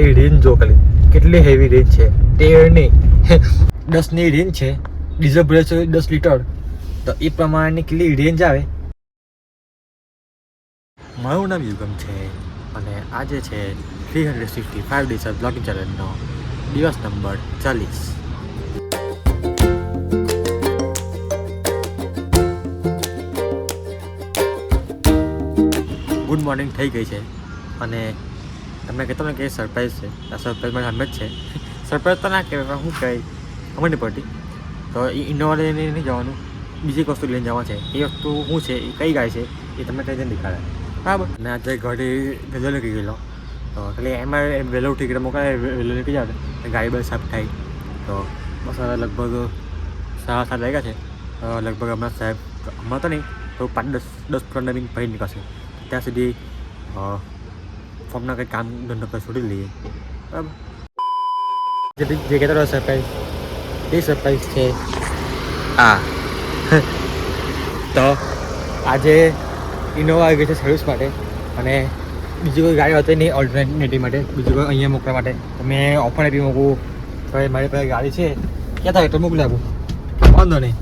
આખી રેન્જ જો ખાલી કેટલી હેવી રેન્જ છે તેરની 10ની રેન્જ છે. ડીઝલ ભરે છે 10 લીટર, તો એ પ્રમાણેની કેટલી રેન્જ આવે. મારું નામ યુગમ છે અને આજે છે 365 ડેઝ ઓફ બ્લોગિંગ ચેલેન્જનો દિવસ નંબર 40. ગુડ મોર્નિંગ થઈ ગઈ છે અને તમને કહેતો ને કે સરપ્રાઈઝ છે. આ સરપ્રાઈઝ મારી સામે જ છે. સરપ્રાઈઝ તો ના કહેવાય, શું કહેવાય ખબર નહીં પડતી. તો એ ઇનોવા લઈને નહીં જવાનું, બીજી એક વસ્તુ લઈને જવા છે. એ વસ્તુ શું છે, એ કઈ ગાય છે, એ તમને કઈ જઈને દેખાડે, બરાબર. અને આજે ઘરે વહેલો નીકળી ગયેલો, તો એટલે એમાં વહેલો ઉઠી ગયેલો મોકલે વહેલો નીકળી જાવ ગાડી બધી સાફ થાય. તો બસ હવે લગભગ 7:30 વાગ્યા છે. લગભગ હમણાં સાહેબ હમણાં તો નહીં તો 5-10-15 મિનિટ પછી નીકળશે. ત્યાં સુધી ફોર્મના કંઈ કામ ધંધો પર છોડી લઈએ, બરાબર. જે કહેતો હતો સરપ્રાઈઝ, એ સરપ્રાઈઝ છે આ. તો આજે ઇનોવા આવી ગઈ છે સર્વિસ માટે, અને બીજી કોઈ ગાડી હતી નહીં ઓલ્ટરનેટિવ માટે, બીજી કોઈ અહીંયા મોકલવા માટે. તો મેં ઓફર આપી મૂકું તો મારી પાસે ગાડી છે, ક્યાં થાય તો મોકલી આપું, વાંધો નહીં.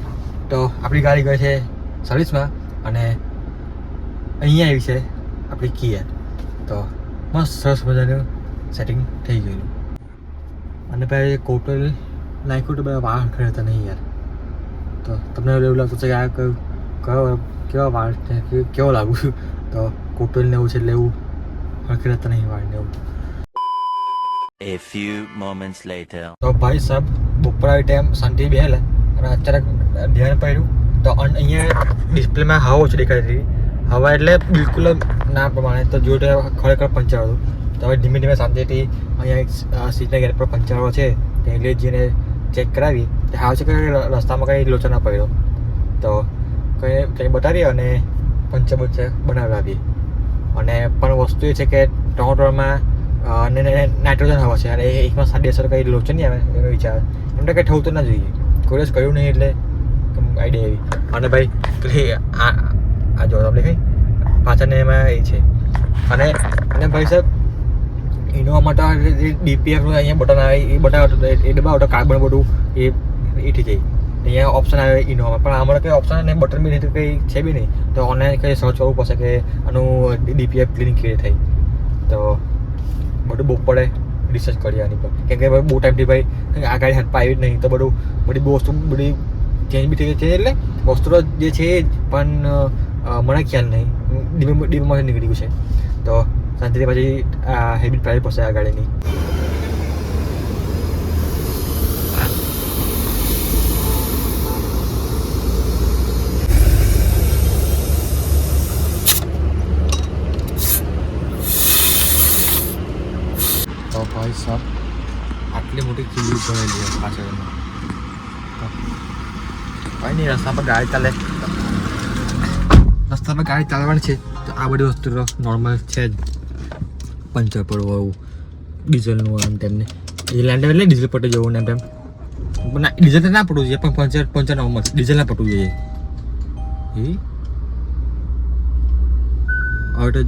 તો આપણી ગાડી ગઈ છે સર્વિસમાં અને અહીંયા આવી છે આપણી કિયા. તો મસ્ત સરસ મજાનું સેટિંગ થઈ ગયેલું. અને ભાઈ કોટલ નાખ્યું તો બધા વાળ ખરેતા નહીં યાર. તો તમને એવું લાગતું છે કે આ કેવા વાળ છે, કેવો લાગુ છું. તો કોટલ ને એવું છે એટલે એવું ખરેતા નહીં વાળ ને એવું. A few moments later. તો ભાઈ સાહેબ બપોરા ટાઈમ શાંતિ બેહેલા અને અચાનક ધ્યાન પડ્યું તો અહીંયા ડિસ્પ્લેમાં હવા ઓછી દેખાઈ હતી. હવા એટલે બિલકુલ ના પ્રમાણે. તો જો ખરેખર પંચર હતું. તો હવે ધીમે ધીમે શાંતિથી અહીંયા એક સીટના ગેટ પર પંચરો છે તે એટલે જઈને ચેક કરાવી. તે હાવ છે કે રસ્તામાં કંઈ લોચો ના પડ્યો. તો કંઈ બતાવીએ અને પંચર બનાવી આવીએ. અને પણ વસ્તુ એ છે કે ટોમેટોમાં નાઇટ્રોજન હવા છે અને એકમાં 7:30 કંઈ લોચો નહીં આવે એનો વિચાર. એમ તો કંઈ થવું તો ના જોઈએ, કોઈ જ કર્યું નહીં એટલે આઈડિયા એવી. અને ભાઈ પેલી આ જો આપણે કઈ પાછળને એમાં એ છે. અને ભાઈ સાહેબ ઇનોવા માટે ડીપીએફનું અહીંયા બટન આવે એ બતાવતો એ દબાવતો કાર્બન બધું એ થઈ જાય. અહીંયા ઓપ્શન આવે ઇનોવામાં, પણ અમારે કંઈ ઓપ્શન નહીં, બટન બી નહીં, કંઈ છે બી નહીં. તો ઓનલાઈન કંઈ સર્ચ કરવું પડશે કે આનું ડીપીએફ ક્લિનિંગ કેવી થાય. તો બધું બુક પડે રિસર્ચ કરીએ આની પર, કેમ કે ભાઈ બહુ ટાઈમથી ભાઈ આ ગાડી હાથમાં આવી જ નહીં. તો બધી વસ્તુ બધી ચેન્જ બી થઈ છે, એટલે વસ્તુ તો જે છે એ જ, પણ મને ખ્યાલ નહીં, ડીપીમાંથી નીકળી ગયું છે. તો શાંતિથી પછી આ હેબિટ પાડવી પડશે આ ગાડીની. તો ભાઈ સાહેબ આટલી મોટી કિલ્લી ભરેલી છે પાછળમાં. કંઈ નહીં, રસ્તા પર ગાડી ચાલે, રસ્તા પર ગાડી ચાલવાની છે. તો આ બધી વસ્તુ તો નોર્મલ છે જ. પંચર પડવું, ડીઝલનું આમ તેમને એ લેન્ડ એટલે ડીઝલ પટી જવું ને એમ ના, ડીઝલ ના પડવું જોઈએ, પણ પંચર નોર્મલ, ડીઝલ ના પટવું જોઈએ.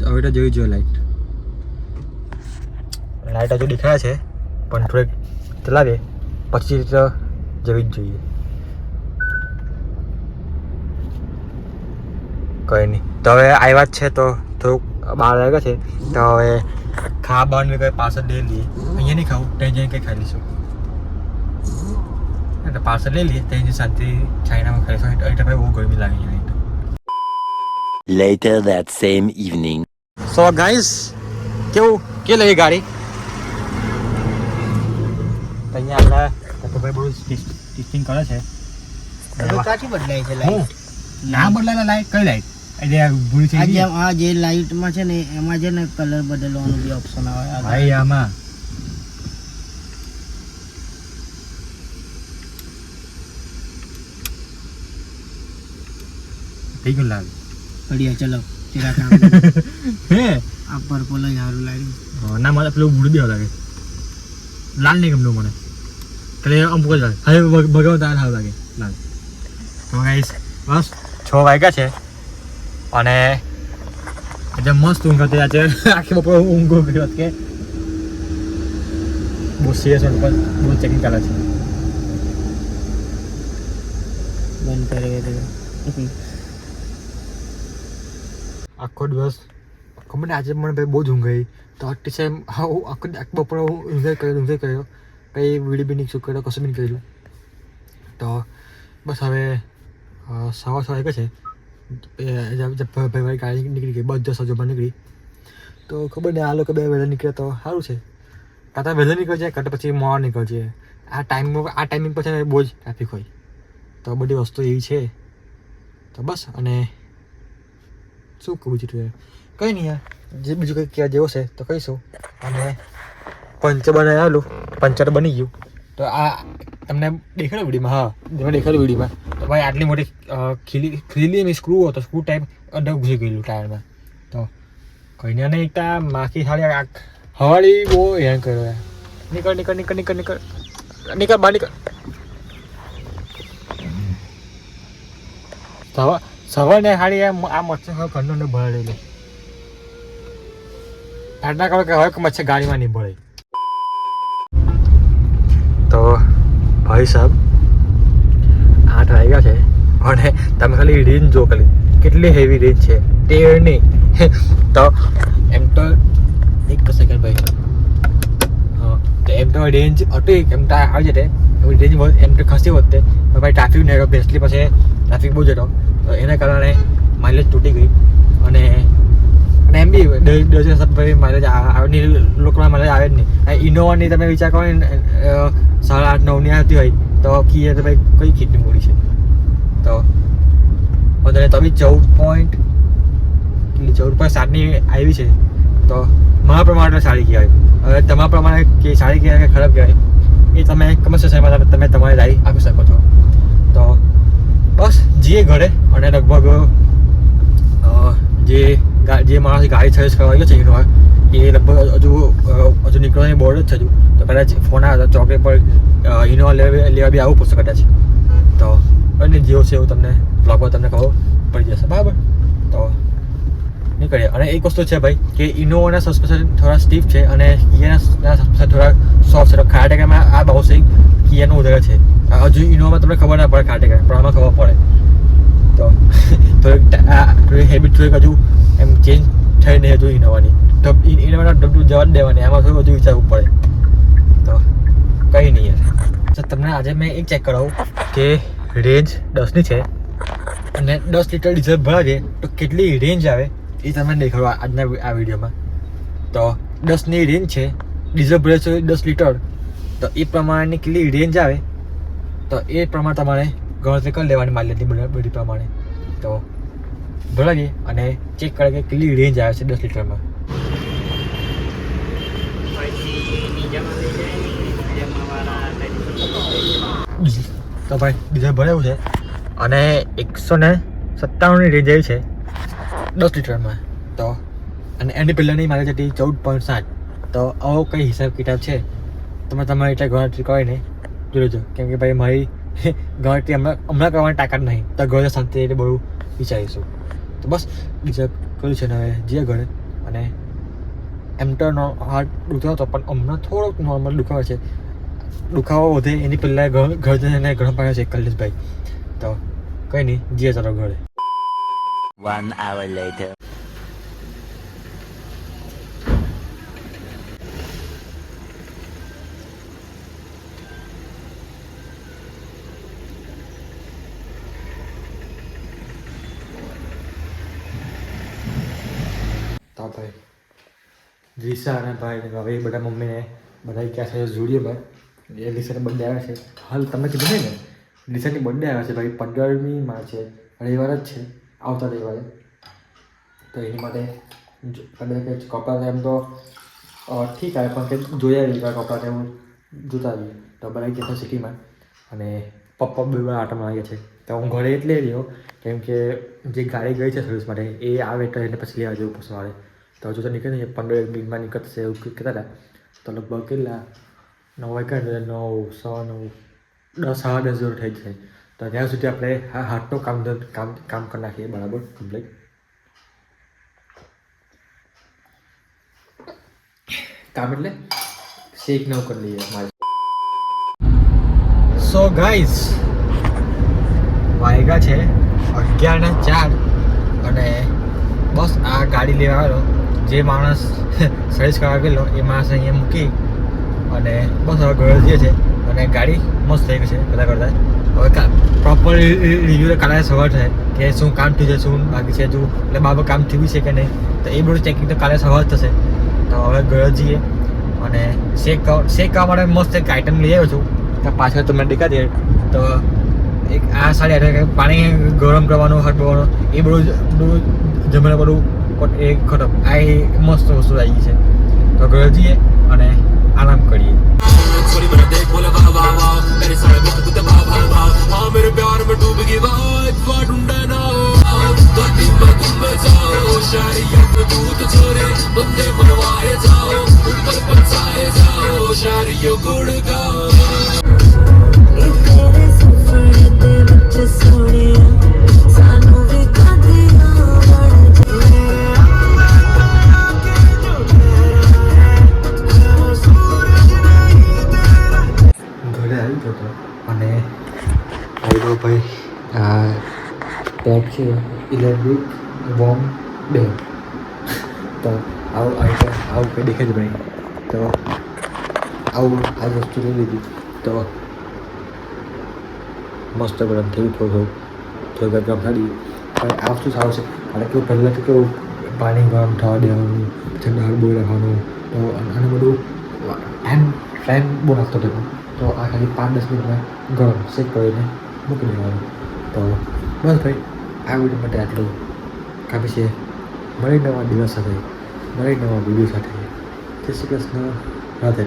હવે તો જોઈ જો લાઈટ હજુ દેખાય છે, પણ થોડીક ચલાવીએ પછી તો જવી જ જોઈએ. કંઈ નહીં. તો હવે આવ્યા જ છે તો થોડુંક બહાર લાગ્યા છે. તો હવે ખાવાનું કંઈ પાર્સલ લઈ લઈએ. અહીંયા નહીં ખાવું, ત્યાં જઈને કંઈ ખાઈ લઈશું. એટલે પાર્સલ લઈ લઈએ, ત્યાં જઈને શાંતિ ચાઇનામાં ખાઈ લઈશું. એટલે ભાઈ બહુ ગરમી લાગી નહીં. Later that same evening. So guys કે લઈ ગાડી અહીંયા આપણા ભાઈ બધું ટેસ્ટિંગ કરે છે. કાચી બદલાય છે લાઈટ? ના બદલાય લાઈટ, કઈ લાઈટ એટલે ભૂલી થઈ ગઈ. આ જે લાઈટમાં છે ને એમાં છે ને કલર બદલવાનો બી ઓપ્શન આવે ભાઈ. આમાં થઈ ગયું લાગે. बढ़िया चलो तेरा काम હે આ પર્પલ જ સારું લાગ્યું. ના મને પેલું ભૂલી દેવા લાગે, લાલ નહીં ગમતું મને. એટલે અમુક જ લાગે. હવે ભગવાન તાર સારું લાગે લાલ. તો ગાઈસ બસ 6 વાગ્યા છે અને આજે મસ્ત ઊંઘ હતી. આજે આખી બપોર ઊંઘ ગયો કે બહુ સિરિયસ પણ બહુ ચેકિંગ ચાલે છે. બંધ કરી દે. આખો દિવસ ખબર ને આજે મને ભાઈ બહુ જ ઊંઘ આવી તો અતિશય આખો બપોરે હું ઊંઘ કર્યો કંઈ વિડીયો બી નહીં શું કર્યો કશું બી નહીં કર્યું. તો બસ હવે સવા વાગે છે ભાઈ ગાડી નીકળી ગઈ બસ 10 વાગ્યામાં નીકળી તો ખબર નહીં આ લોકો બે વહેલા નીકળે તો સારું છે. કાં તો વહેલા નીકળજે કાં તો પછી મોડા નીકળજે. આ ટાઈમિંગ પર છે ને બહુ જ ટ્રાફિક હોય તો બધી વસ્તુ એવી છે. તો બસ અને શું કહું બીજું કંઈ નહીં યાર જે બીજું કંઈ કહેવા જેવો છે તો કહીશું. અને પંચર બની ગયું તો આ તમને દેખાડો વિડીયોમાં. હા તમે દેખાડો વિડીયોમાં તો ભાઈ આટલી મોટી ખીલી સ્ક્રૂ હતો સ્ક્રૂ ટાઈપ અંદર ઘૂસી ગયેલું ટાયરમાં. તો કંઈ નહીં એકતા માખી સાડી હવાળી બહુ હેરાન કર્યો યાર. નીકળ બહાર નીકળ. સવારને હાડી આ મચ્છર ઘરનો ભરેલું આટલા કરો કે હવે મચ્છર ગાડીમાં નહીં ભળે. તો ભાઈ સાહેબ 8 વાગ્યા છે અને તમે ખાલી રેન્જ જો ખાલી કેટલી હેવી રેન્જ છે ટેરની. તો એમ તો એક સેકન્ડ ભાઈ હા તો એમ તો રેન્જ હતી એમ તો આવી જતે રેન્જ એમ તો ખસી વધતે ભાઈ ટ્રાફિક નહીં રહ્યો બેસલી પાસે ટ્રાફિક બહુ જતો તો એના કારણે માઇલેજ તૂટી ગઈ. અને એમ બી ભાઈ માઇલેજ લોકોના માઇલેજ આવે જ નહીં. ઇનોવાની તમે વિચાર કરો ને 8:30-9ની આવતી હોય તો કીએ તો ભાઈ કઈ કેટલી મોડી છે. તો વધારે તો બી 14.7ની આવી છે તો મારા પ્રમાણે સારી કહેવાય. હવે તમારા પ્રમાણે કે સારી કહેવાય કે ખરાબ કહેવાય એ તમે કમેન્ટ તમે તમારી રાય આપી શકો છો. તો બસ જઈએ ઘરે અને લગભગ જે માણસ ગાડી સર્વિસ કરવા ગયો છે ઇનોવા એ લગભગ હજુ નીકળવાની બોર્ડ જ છે હજુ તો કદાચ ફોન આવ્યો તો ચોકડી પર ઇનોવા લેવા બી આવવું પડશે કદાચ. તો અને જેવું છે એવું તમને બ્લોગમાં તમને ખબર પડી જશે બરાબર. તો નીકળીએ. અને એક વસ્તુ છે ભાઈ કે ઇનોવાના સસ્પેન્શન થોડા સ્ટીફ છે અને કિયાના સસ્પેન્શન થોડા સોફ્ટ છે. ખાટેકામાં આ બાઉસિંગ કિયાનું વધારે છે. હજુ ઇનોવામાં તમને ખબર ના પડે ખાટેકા પણ આમાં ખબર પડે. તો થોડીક હેબિટ થોડીક હજુ એમ ચેન્જ થઈ નહીં હજુ ઇનોવાની ઇનોવાના ડબલું જવા જ દેવાની આમાં થોડું વધુ વિચારવું પડે. તો કંઈ નહીં યાર તમને આજે મેં એક ચેક કરાવું કે રેન્જ 10ની છે અને 10 લીટર ડીઝલ ભરાવીએ તો કેટલી રેન્જ આવે એ તમને દેખાડવા આજના આ વિડીયોમાં. તો 10ની રેન્જ છે ડીઝલ ભરે છે 10 લીટર તો એ પ્રમાણેની કેટલી રેન્જ આવે તો એ પ્રમાણે તમારે ગણતરી કરી લેવાની માઇલેજની બધી પ્રમાણે. તો ભરાવીએ અને ચેક કરે કે કેટલી રેન્જ આવે છે 10 લીટરમાં. તો ભાઈ ડીઝલ ભરાયું છે અને 197ની રેન્જ આવી છે 10 લીટરમાં. તો અને એની પહેલાંની માઇલેજ હતી 14.7. તો આવો કંઈ હિસાબ કિતાબ છે તમે તમારી રીતે ગણતરી કરીને જોજો કેમ કે ભાઈ મારી ગણતરી હમણાં કરવાની તાકાત નહીં તો ઘરે શાંતિ બધું વિચારીશું. તો બસ બીજા કર્યું છે ને હવે જે ઘરે અને એમ તો હાર્ટ દુખાવો હતો પણ હમણાં થોડોક નોર્મલ દુખાવો છે. દુખાવો વધે એની પહેલાં ઘર જઈને ગરમ પાણી ચેક કરી લઈશ ભાઈ. તો કંઈ નહીં જઈએ ચાલો ઘરે. 1 hour later. તો ભાઈ રીસા અને ભાઈ હવે બધા મમ્મીને બધા ક્યાં છે ઝુડિયોમાં એ લીસાની બર્થડે આવે છે. હાલ તમને કીધું નહીં ને લીસાની બર્થડે આવે છે ભાઈ 15મી માર્ચ છે રવિવાર જ છે આવતા રવિવારે. તો એની માટે કદાચ કપડાં એમ તો ઠીક આવે પણ કંઈક જોઈ આવી કપડાં એવું જોતા આવીએ. તો બધા ગયા છે સિટીમાં અને પપ્પા બે આટોમાં આવ્યા છે. તો હું ઘરે એટલે રહ્યો કેમ કે જે ગાડી ગઈ છે સર્વિસ માટે એ આવે તો એને પછી લેવા જવું પડશે મારે. તો હજુ તો નીકળે 15 મિનિટમાં નીકળશે એવું કહેતા હતા. તો લગભગ કેટલા 9 વાગ્યા 9, 9, 10, 10:30 જેવું થઈ જાય. તો ત્યાં સુધી આપણે હાથનું કામ કરી નાખીએ બરાબર કમ્પ્લીટ. કામ એટલે શેક ન કરી લઈએ મારે. સો ગાઈઝ વાગ્યા છે 11:04 અને બસ આ ગાડી લેવા આવ્યો. જે માણસ સર્વિસ કરવા ગયેલો એ માણસ અહીંયા મૂકી અને બસ હવે ઘરે જઈએ છે. અને ગાડી મસ્ત થઈ ગઈ છે બધા કરતાં. હવે પ્રોપર રિવ્યુ કાલે સવાર થાય કે શું કામ થયું છે, શું બાકી છે, હજુ એટલે બાબા કામ થયું છે કે નહીં, તો એ બધું ચેકિંગ તો કાલે સવાર થશે. તો હવે ઘરે જઈએ અને શેક કરવા માટે મસ્ત એક આઈટમ લઈ આવ્યો છું. તો પાછળ તમને દેખાતી તો એક આ સાડી પાણી ગરમ કરવાનું હટવાનું એ બધું જમીને બધું એ ખતમ. આ એ મસ્ત વસ્તુ આવી ગઈ છે. તો ઘરે જઈએ અને આરામ કરીએ. અને આઈરો ભાઈ આ પેક છે ઇલેક્ટ્રિક વોર્મ 2. તો આવું કંઈ દેખાય છે ભાઈ. તો આવું આ વસ્તુ લઈ લીધી તો મસ્ત ગરમ થયું. થોડું ગરમ થાળી પણ આ વસ્તુ સારું છે. કારણ કે પહેલાં તો કેવું પાણી ગરમ થવા દેવાનું, ઠંડા બહુ રાખવાનું, તો અને બધું ટાઈમ બહુ લાગતો હતો. તો આ ખાલી 5-10 મિનિટમાં ગરમ શેક કરીને મૂકી દેવાનું. તો બસ ભાઈ આ વિડીયો માટે આટલું કાફી છે. મળી નવા દિવસ સાથે, મળી નવા વિડીયો સાથે. જય શ્રી કૃષ્ણ, રાધે.